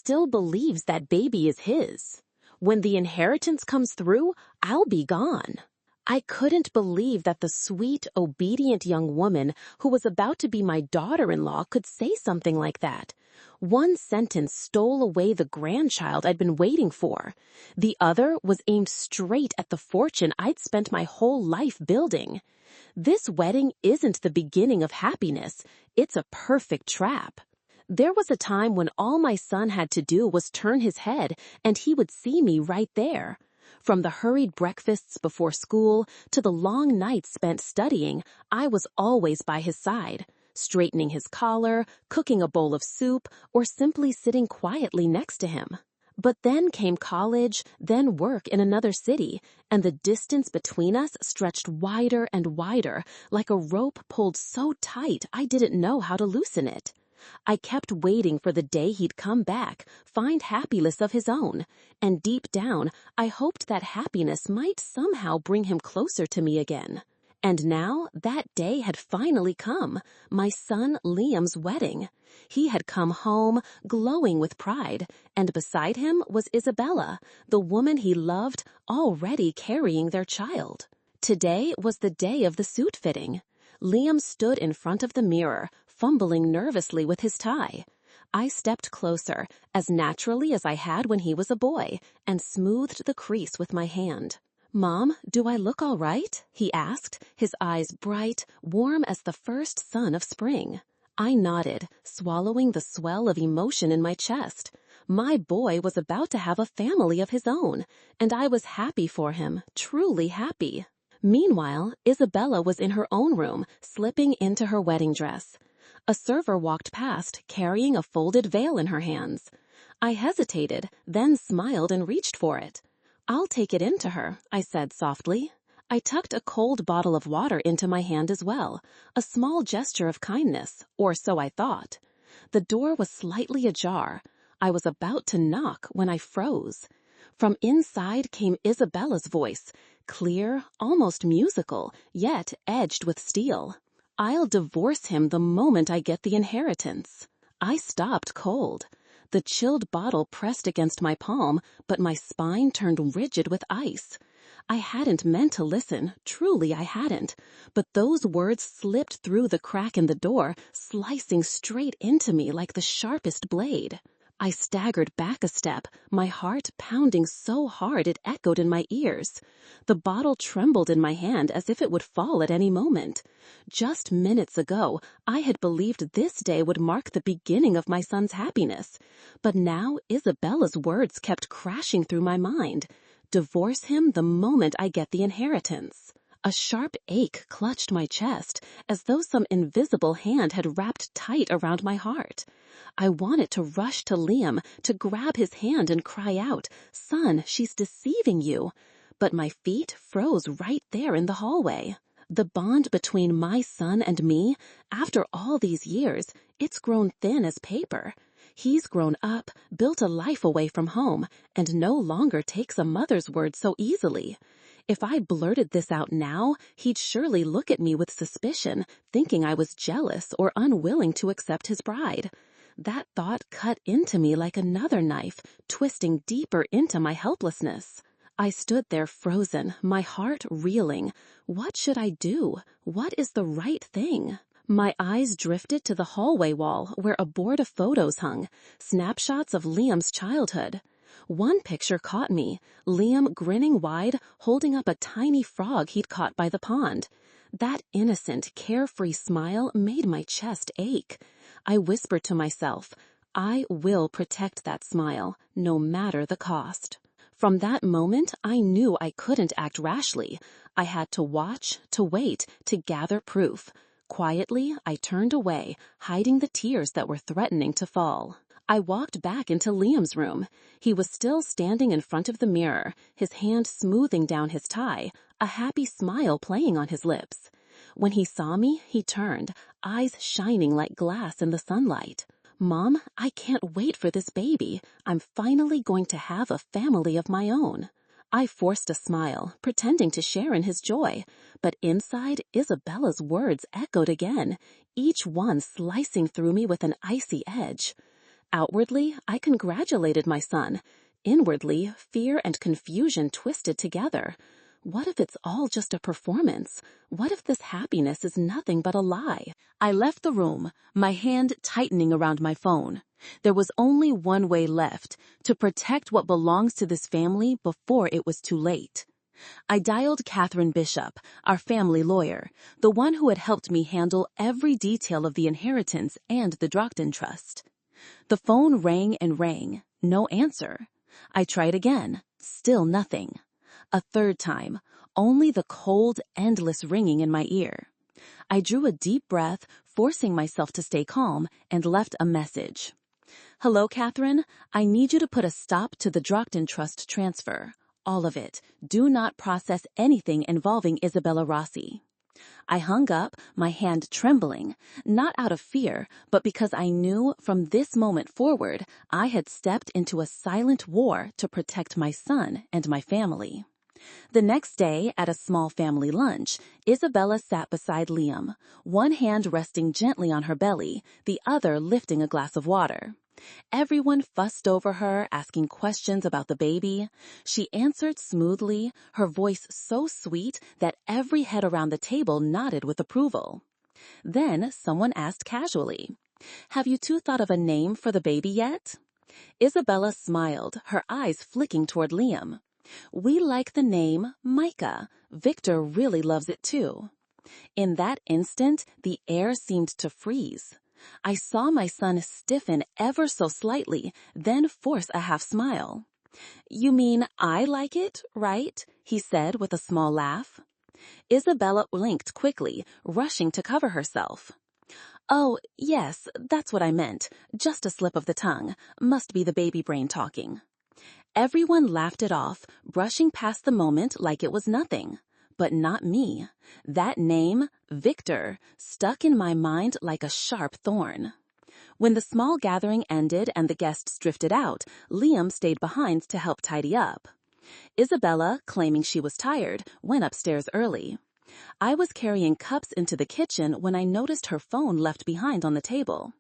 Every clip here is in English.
still believes that baby is his. When the inheritance comes through, I'll be gone. I couldn't believe that the sweet, obedient young woman who was about to be my daughter-in-law could say something like that. One sentence stole away the grandchild I'd been waiting for. The other was aimed straight at the fortune I'd spent my whole life building. This wedding isn't the beginning of happiness. It's a perfect trap. There was a time when all my son had to do was turn his head and he would see me right there. From the hurried breakfasts before school to the long nights spent studying, I was always by his side, straightening his collar, cooking a bowl of soup, or simply sitting quietly next to him. But then came college, then work in another city, and the distance between us stretched wider and wider, like a rope pulled so tight I didn't know how to loosen it. I kept waiting for the day he'd come back, find happiness of his own, and deep down, I hoped that happiness might somehow bring him closer to me again. And now, that day had finally come, my son Liam's wedding. He had come home, glowing with pride, and beside him was Isabella, the woman he loved, already carrying their child. Today was the day of the suit fitting. Liam stood in front of the mirror, fumbling nervously with his tie. I stepped closer, as naturally as I had when he was a boy, and smoothed the crease with my hand. "Mom, do I look all right?" he asked, his eyes bright, warm as the first sun of spring. I nodded, swallowing the swell of emotion in my chest. My boy was about to have a family of his own, and I was happy for him, truly happy. Meanwhile, Isabella was in her own room, slipping into her wedding dress. A server walked past, carrying a folded veil in her hands. I hesitated, then smiled and reached for it. "I'll take it in to her," I said softly. I tucked a cold bottle of water into my hand as well, a small gesture of kindness, or so I thought. The door was slightly ajar. I was about to knock when I froze. From inside came Isabella's voice, clear, almost musical, yet edged with steel. "I'll divorce him the moment I get the inheritance." I stopped cold. The chilled bottle pressed against my palm, but my spine turned rigid with ice. I hadn't meant to listen, truly I hadn't, but those words slipped through the crack in the door, slicing straight into me like the sharpest blade. I staggered back a step, my heart pounding so hard it echoed in my ears. The bottle trembled in my hand as if it would fall at any moment. Just minutes ago, I had believed this day would mark the beginning of my son's happiness. But now Isabella's words kept crashing through my mind. Divorce him the moment I get the inheritance. A sharp ache clutched my chest, as though some invisible hand had wrapped tight around my heart. I wanted to rush to Liam, to grab his hand and cry out, "Son, she's deceiving you." But my feet froze right there in the hallway. The bond between my son and me, after all these years, it's grown thin as paper. He's grown up, built a life away from home, and no longer takes a mother's word so easily. If I blurted this out now, he'd surely look at me with suspicion, thinking I was jealous or unwilling to accept his bride. That thought cut into me like another knife, twisting deeper into my helplessness. I stood there frozen, my heart reeling. What should I do? What is the right thing? My eyes drifted to the hallway wall where a board of photos hung, snapshots of Liam's childhood. One picture caught me, Liam grinning wide, holding up a tiny frog he'd caught by the pond. That innocent, carefree smile made my chest ache. I whispered to myself, I will protect that smile, no matter the cost. From that moment, I knew I couldn't act rashly. I had to watch, to wait, to gather proof. Quietly, I turned away, hiding the tears that were threatening to fall. I walked back into Liam's room. He was still standing in front of the mirror, his hand smoothing down his tie, a happy smile playing on his lips. When he saw me, he turned, eyes shining like glass in the sunlight. "Mom, I can't wait for this baby. I'm finally going to have a family of my own." I forced a smile, pretending to share in his joy, but inside, Isabella's words echoed again, each one slicing through me with an icy edge. Outwardly, I congratulated my son. Inwardly, fear and confusion twisted together. What if it's all just a performance? What if this happiness is nothing but a lie? I left the room, my hand tightening around my phone. There was only one way left, to protect what belongs to this family before it was too late. I dialed Catherine Bishop, our family lawyer, the one who had helped me handle every detail of the inheritance and the Drockton Trust. The phone rang and rang, no answer. I tried again, still nothing. A third time, only the cold, endless ringing in my ear. I drew a deep breath, forcing myself to stay calm, and left a message. Hello, Catherine. I need you to put a stop to the Drockton Trust transfer. All of it. Do not process anything involving Isabella Rossi. I hung up, my hand trembling, not out of fear, but because I knew from this moment forward I had stepped into a silent war to protect my son and my family. The next day, at a small family lunch, Isabella sat beside Liam, one hand resting gently on her belly, the other lifting a glass of water. Everyone fussed over her, asking questions about the baby. She answered smoothly, her voice so sweet that every head around the table nodded with approval. Then someone asked casually, "Have you two thought of a name for the baby yet?" Isabella smiled, her eyes flicking toward Liam. "We like the name Micah. Victor really loves it too." In that instant, the air seemed to freeze. I saw my son stiffen ever so slightly, then force a half smile. "You mean I like it, right?" he said with a small laugh. Isabella blinked quickly, rushing to cover herself. "Oh, yes, that's what I meant. Just a slip of the tongue. Must be the baby brain talking." Everyone laughed it off, brushing past the moment like it was nothing. But not me. That name, Victor, stuck in my mind like a sharp thorn. When the small gathering ended and the guests drifted out, Liam stayed behind to help tidy up. Isabella, claiming she was tired, went upstairs early. I was carrying cups into the kitchen when I noticed her phone left behind on the table.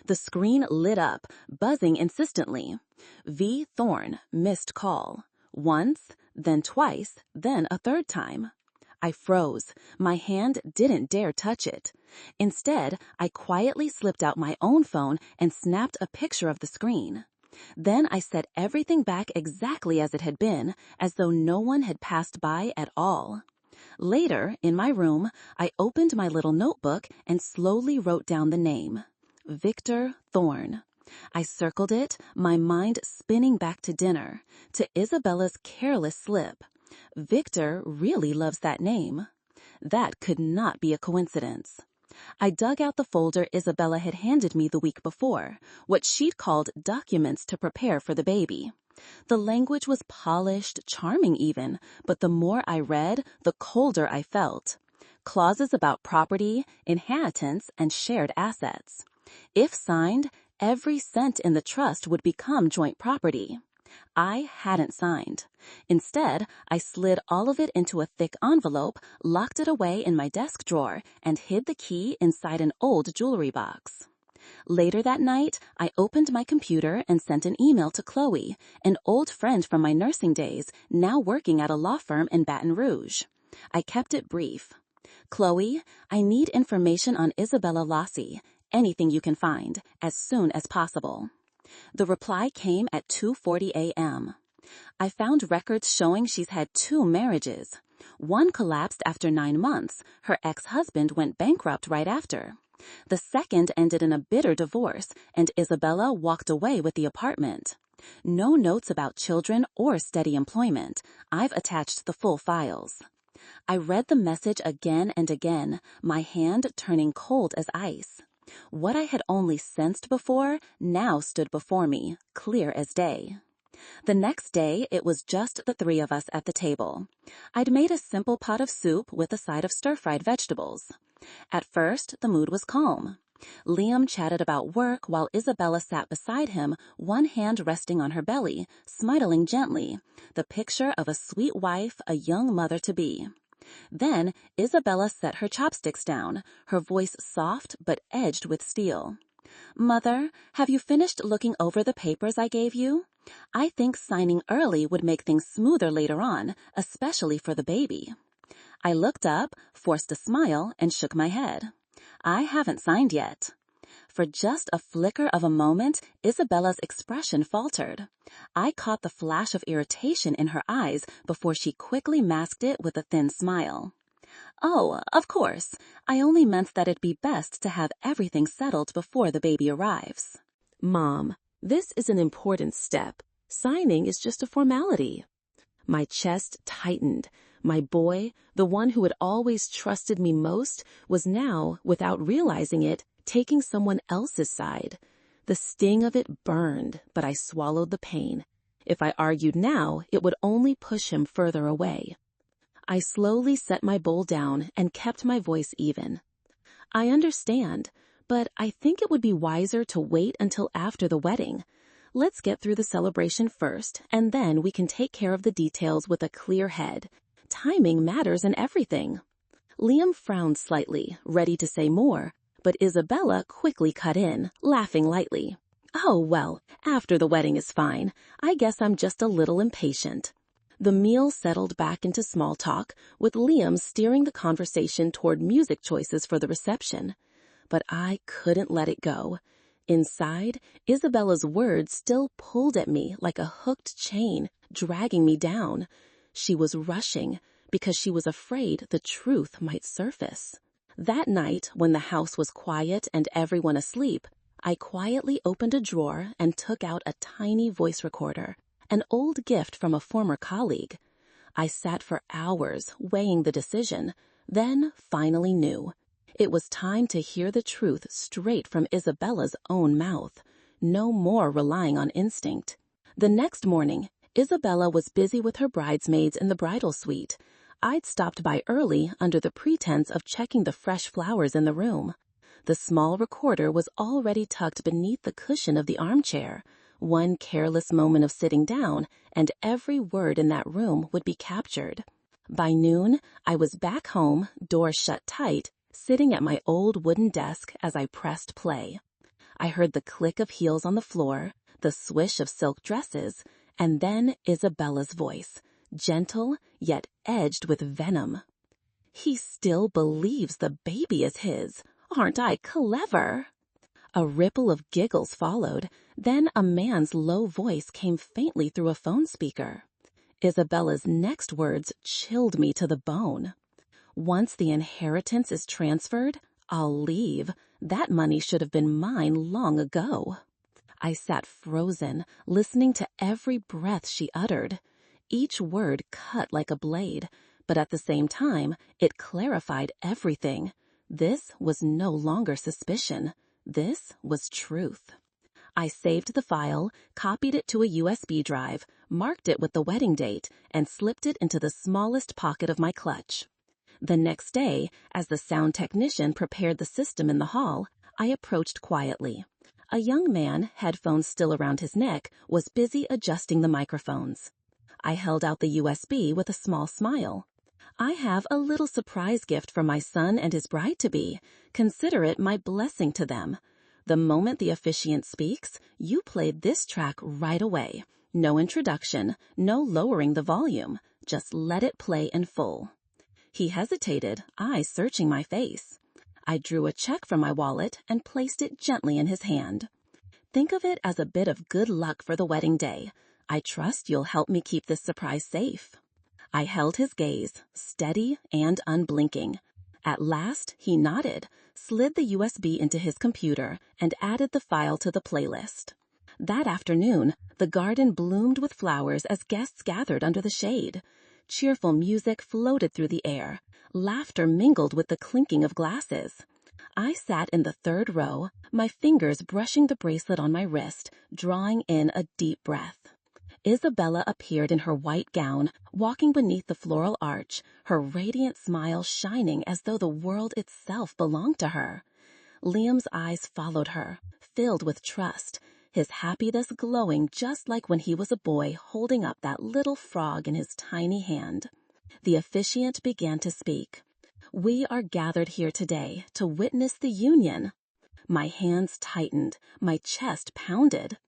The screen lit up, buzzing insistently. V. Thorne, missed call. Once, then twice, then a third time. I froze. My hand didn't dare touch it. Instead, I quietly slipped out my own phone and snapped a picture of the screen. Then I set everything back exactly as it had been, as though no one had passed by at all. Later, in my room, I opened my little notebook and slowly wrote down the name. Victor Thorne. I circled it, my mind spinning back to dinner, to Isabella's careless slip. Victor really loves that name. That could not be a coincidence. I dug out the folder Isabella had handed me the week before, what she'd called documents to prepare for the baby. The language was polished, charming even, but the more I read, the colder I felt. Clauses about property, inheritance, and shared assets. If signed, every cent in the trust would become joint property. I hadn't signed. Instead, I slid all of it into a thick envelope, locked it away in my desk drawer, and hid the key inside an old jewelry box. Later that night, I opened my computer and sent an email to Chloe, an old friend from my nursing days, now working at a law firm in Baton Rouge. I kept it brief. "Chloe, I need information on Isabella Rossi. Anything you can find, as soon as possible." The reply came at 2:40 a.m. I found records showing she's had 2 marriages. One collapsed after 9 months. Her ex-husband went bankrupt right after. The second ended in a bitter divorce, and Isabella walked away with the apartment. No notes about children or steady employment. I've attached the full files. I read the message again and again, my hand turning cold as ice. What I had only sensed before now stood before me, clear as day. The next day, it was just the 3 of us at the table. I'd made a simple pot of soup with a side of stir-fried vegetables. At first, the mood was calm. Liam chatted about work while Isabella sat beside him, one hand resting on her belly, smiling gently, the picture of a sweet wife, a young mother-to-be. Then Isabella set her chopsticks down, her voice soft but edged with steel. Mother, have you finished looking over the papers I gave you? I think signing early would make things smoother later on, especially for the baby. I looked up, forced a smile, and shook my head. I haven't signed yet. For just a flicker of a moment, Isabella's expression faltered. I caught the flash of irritation in her eyes before she quickly masked it with a thin smile. Oh, of course. I only meant that it'd be best to have everything settled before the baby arrives. Mom, this is an important step. Signing is just a formality. My chest tightened. My boy, the one who had always trusted me most, was now, without realizing it, taking someone else's side. The sting of it burned, but I swallowed the pain. If I argued now, it would only push him further away. I slowly set my bowl down and kept my voice even. I understand, but I think it would be wiser to wait until after the wedding. Let's get through the celebration first, and then we can take care of the details with a clear head. Timing matters in everything. Liam frowned slightly, ready to say more, but Isabella quickly cut in, laughing lightly. Oh, well, after the wedding is fine. I guess I'm just a little impatient. The meal settled back into small talk, with Liam steering the conversation toward music choices for the reception. But I couldn't let it go. Inside, Isabella's words still pulled at me like a hooked chain, dragging me down. She was rushing because she was afraid the truth might surface. That night, when the house was quiet and everyone asleep, I quietly opened a drawer and took out a tiny voice recorder, an old gift from a former colleague. I sat for hours weighing the decision, then finally knew. It was time to hear the truth straight from Isabella's own mouth. No more relying on instinct. The next morning, Isabella was busy with her bridesmaids in the bridal suite. I'd stopped by early under the pretense of checking the fresh flowers in the room. The small recorder was already tucked beneath the cushion of the armchair. One careless moment of sitting down, and every word in that room would be captured. By noon, I was back home, doors shut tight, sitting at my old wooden desk as I pressed play. I heard the click of heels on the floor, the swish of silk dresses, and then Isabella's voice, gentle yet edged with venom. He still believes the baby is his. Aren't I clever? A ripple of giggles followed, then a man's low voice came faintly through a phone speaker. Isabella's next words chilled me to the bone. Once the inheritance is transferred, I'll leave. That money should have been mine long ago. I sat frozen, listening to every breath she uttered. Each word cut like a blade, but at the same time, it clarified everything. This was no longer suspicion. This was truth. I saved the file, copied it to a USB drive, marked it with the wedding date, and slipped it into the smallest pocket of my clutch. The next day, as the sound technician prepared the system in the hall, I approached quietly. A young man, headphones still around his neck, was busy adjusting the microphones. I held out the USB with a small smile. I have a little surprise gift for my son and his bride-to-be. Consider it my blessing to them. The moment the officiant speaks, you play this track right away. No introduction, no lowering the volume. Just let it play in full. He hesitated, eyes searching my face. I drew a check from my wallet and placed it gently in his hand. Think of it as a bit of good luck for the wedding day. I trust you'll help me keep this surprise safe. I held his gaze, steady and unblinking. At last, he nodded, slid the USB into his computer, and added the file to the playlist. That afternoon, the garden bloomed with flowers as guests gathered under the shade. Cheerful music floated through the air. Laughter mingled with the clinking of glasses. I sat in the third row, my fingers brushing the bracelet on my wrist, drawing in a deep breath. Isabella appeared in her white gown, walking beneath the floral arch, her radiant smile shining as though the world itself belonged to her. Liam's eyes followed her, filled with trust, his happiness glowing just like when he was a boy holding up that little frog in his tiny hand. The officiant began to speak. We are gathered here today to witness the union. My hands tightened, my chest pounded.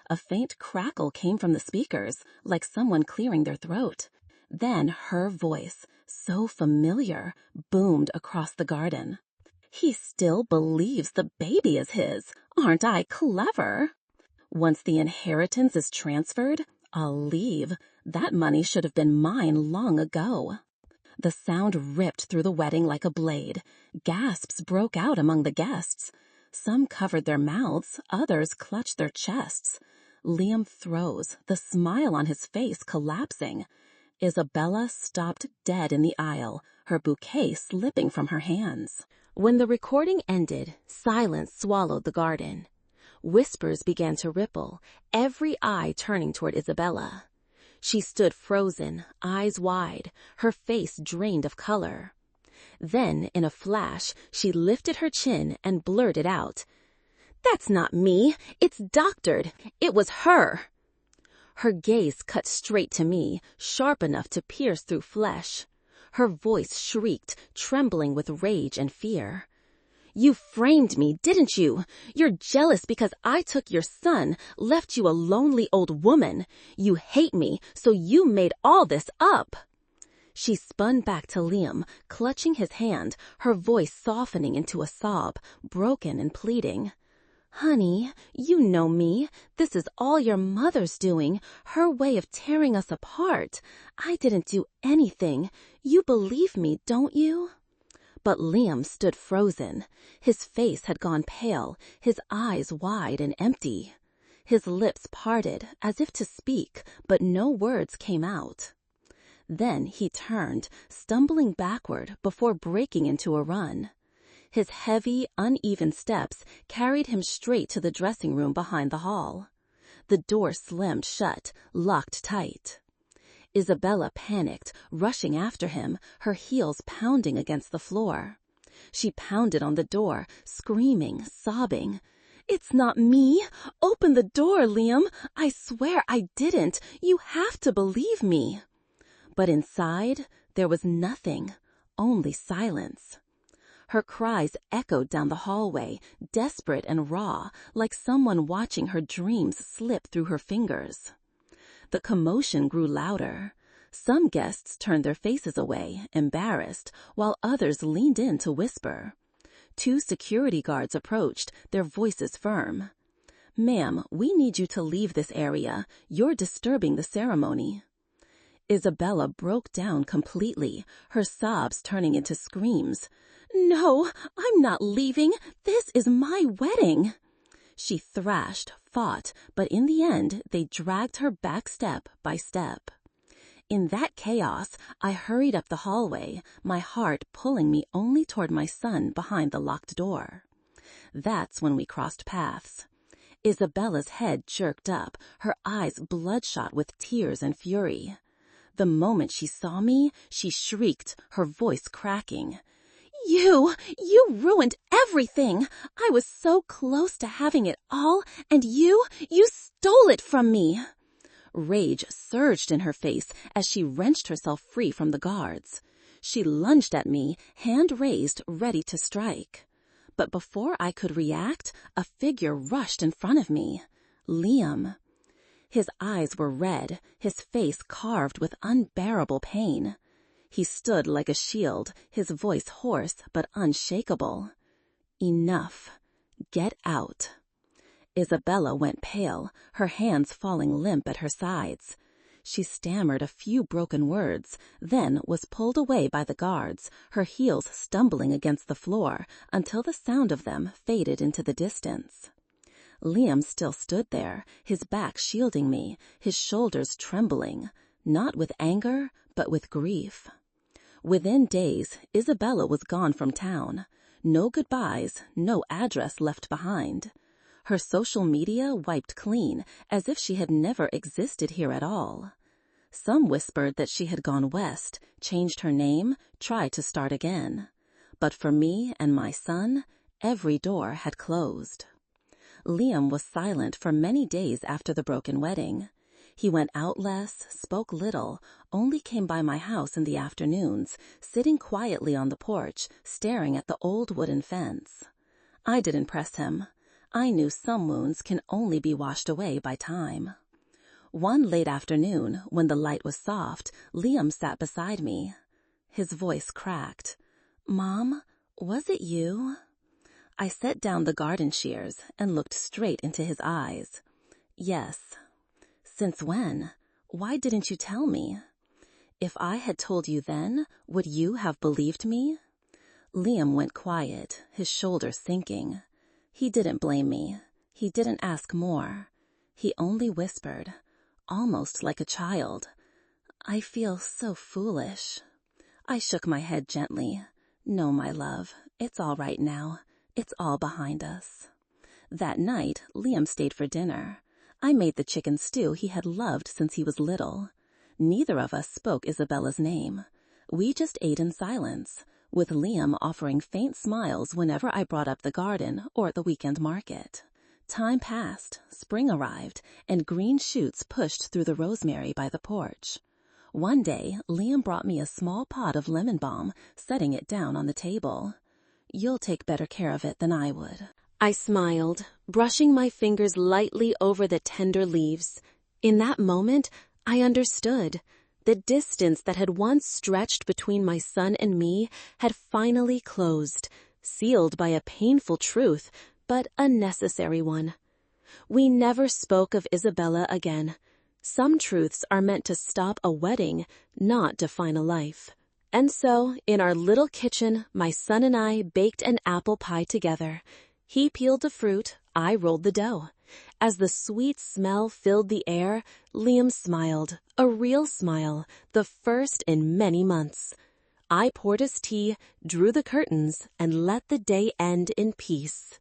A faint crackle came from the speakers, like someone clearing their throat. Then her voice, so familiar, boomed across the garden. He still believes the baby is his. Aren't I clever? Once the inheritance is transferred, I'll leave. That money should have been mine long ago. The sound ripped through the wedding like a blade. Gasps broke out among the guests. Some covered their mouths, others clutched their chests. Liam froze, the smile on his face collapsing. Isabella stopped dead in the aisle, her bouquet slipping from her hands. When the recording ended, silence swallowed the garden. Whispers began to ripple, every eye turning toward Isabella. She stood frozen, eyes wide, her face drained of color. Then, in a flash, she lifted her chin and blurted out, "That's not me. It's doctored. It was her." Her gaze cut straight to me, sharp enough to pierce through flesh. Her voice shrieked, trembling with rage and fear. "You framed me, didn't you? You're jealous because I took your son, left you a lonely old woman. You hate me, so you made all this up." She spun back to Liam, clutching his hand, her voice softening into a sob, broken and pleading. "Honey, you know me. This is all your mother's doing, her way of tearing us apart. I didn't do anything. You believe me, don't you?" But Liam stood frozen. His face had gone pale, his eyes wide and empty. His lips parted, as if to speak, but no words came out. Then he turned, stumbling backward before breaking into a run. His heavy, uneven steps carried him straight to the dressing room behind the hall. The door slammed shut, locked tight. Isabella panicked, rushing after him, her heels pounding against the floor. She pounded on the door, screaming, sobbing. "It's not me! Open the door, Liam! I swear I didn't! You have to believe me!" But inside, there was nothing, only silence. Her cries echoed down the hallway, desperate and raw, like someone watching her dreams slip through her fingers. The commotion grew louder. Some guests turned their faces away, embarrassed, while others leaned in to whisper. 2 security guards approached, their voices firm. "Ma'am, we need you to leave this area. You're disturbing the ceremony." Isabella broke down completely, her sobs turning into screams. "No, I'm not leaving. This is my wedding." She thrashed, fought, but in the end, they dragged her back step by step. In that chaos, I hurried up the hallway, my heart pulling me only toward my son behind the locked door. That's when we crossed paths. Isabella's head jerked up, her eyes bloodshot with tears and fury. The moment she saw me, she shrieked, her voice cracking. You ruined everything. I was so close to having it all, and you stole it from me." Rage surged in her face as she wrenched herself free from the guards. She lunged at me, hand raised, ready to strike. But before I could react, a figure rushed in front of me. Liam. His eyes were red, his face carved with unbearable pain. He stood like a shield, his voice hoarse but unshakable. "Enough. Get out." Isabella went pale, her hands falling limp at her sides. She stammered a few broken words, then was pulled away by the guards, her heels stumbling against the floor until the sound of them faded into the distance. Liam still stood there, his back shielding me, his shoulders trembling, not with anger, but with grief. Within days, Isabella was gone from town. No goodbyes, no address left behind. Her social media wiped clean, as if she had never existed here at all. Some whispered that she had gone west, changed her name, tried to start again. But for me and my son, every door had closed. Liam was silent for many days after the broken wedding. He went out less, spoke little, only came by my house in the afternoons, sitting quietly on the porch, staring at the old wooden fence. I didn't press him. I knew some wounds can only be washed away by time. One late afternoon, when the light was soft, Liam sat beside me. His voice cracked. "Mom, was it you?" I set down the garden shears and looked straight into his eyes. "Yes." "Since when? Why didn't you tell me?" "If I had told you then, would you have believed me?" Liam went quiet, his shoulders sinking. He didn't blame me. He didn't ask more. He only whispered, almost like a child, "I feel so foolish." I shook my head gently. "No, my love, it's all right now. It's all behind us." That night, Liam stayed for dinner. I made the chicken stew he had loved since he was little. Neither of us spoke Isabella's name. We just ate in silence, with Liam offering faint smiles whenever I brought up the garden or the weekend market. Time passed, spring arrived, and green shoots pushed through the rosemary by the porch. One day, Liam brought me a small pot of lemon balm, setting it down on the table. "You'll take better care of it than I would." I smiled, brushing my fingers lightly over the tender leaves. In that moment, I understood. The distance that had once stretched between my son and me had finally closed, sealed by a painful truth, but a necessary one. We never spoke of Isabella again. Some truths are meant to stop a wedding, not define a life. And so, in our little kitchen, my son and I baked an apple pie together. He peeled the fruit, I rolled the dough. As the sweet smell filled the air, Liam smiled, a real smile, the first in many months. I poured his tea, drew the curtains, and let the day end in peace.